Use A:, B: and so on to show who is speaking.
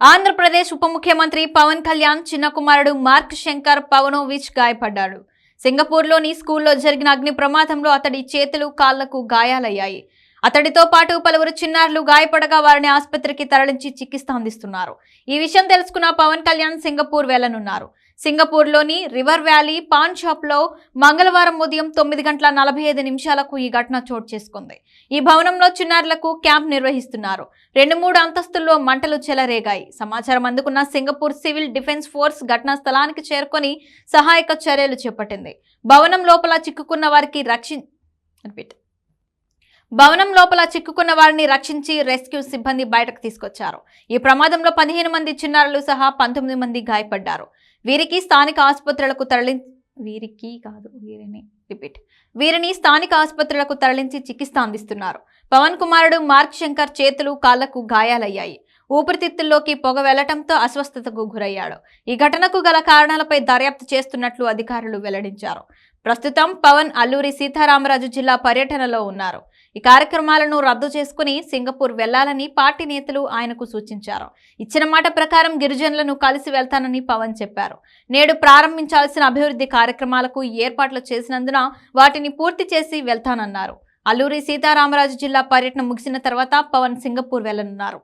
A: ఆంధ్రప్రదేశ్ ఉప ముఖ్యమంత్రి పవన్ కళ్యాణ్ చిన్న కుమారుడు మార్క్ శంకర్ పవనోవిచ్ గాయపడ్డాడు. సింగపూర్లోని స్కూల్లో జరిగిన అగ్ని ప్రమాదంలో అతడి చేతులు, కాళ్లకు గాయాలయ్యాయి. అతడితో పాటు పలువురు చిన్నారులు గాయపడగా వారిని ఆసుపత్రికి తరలించి చికిత్స అందిస్తున్నారు. ఈ విషయం తెలుసుకున్న పవన్ కళ్యాణ్ సింగపూర్ వెళ్లనున్నారు. సింగపూర్లోని రివర్ వ్యాలీ పాన్ షాప్ లో మంగళవారం ఉదయం 9:45 ఈ ఘటన చోటు చేసుకుంది. ఈ భవనంలో చిన్నారులకు క్యాంప్ నిర్వహిస్తున్నారు. 2-3 అంతస్తుల్లో మంటలు చెలరేగాయి. సమాచారం అందుకున్న సింగపూర్ సివిల్ డిఫెన్స్ ఫోర్స్ ఘటనా స్థలానికి చేరుకొని సహాయక చర్యలు చేపట్టింది. భవనం లోపల చిక్కుకున్న వారిని రక్షించి రెస్క్యూ సిబ్బంది బయటకు తీసుకొచ్చారు. ఈ ప్రమాదంలో 15 మంది చిన్నారులు సహా 19 మంది గాయపడ్డారు. వీరిని స్థానిక ఆసుపత్రులకు తరలించి చికిత్స అందిస్తున్నారు. పవన్ కుమారుడు మార్క్ శంకర్ చేతులు, కాళ్లకు గాయాలయ్యాయి. ఊపిరితిత్తుల్లోకి పొగ వెళ్లటంతో అస్వస్థతకు గురయ్యాడు. ఈ ఘటనకు గల కారణాలపై దర్యాప్తు చేస్తున్నట్లు అధికారులు వెల్లడించారు. ప్రస్తుతం పవన్ అల్లూరి సీతారామరాజు జిల్లా పర్యటనలో ఉన్నారు. ఈ కార్యక్రమాలను రద్దు చేసుకుని సింగపూర్ వెళ్లాలని పార్టీ నేతలు ఆయనకు సూచించారు. ఇచ్చిన మాట ప్రకారం గిరిజనులను కలిసి వెళ్తానని పవన్ చెప్పారు. నేడు ప్రారంభించాల్సిన అభివృద్ధి కార్యక్రమాలకు ఏర్పాట్లు చేసినందున వాటిని పూర్తి చేసి వెళ్తానన్నారు. అల్లూరి సీతారామరాజు జిల్లా పర్యటన ముగిసిన తర్వాత పవన్ సింగపూర్ వెళ్లనున్నారు.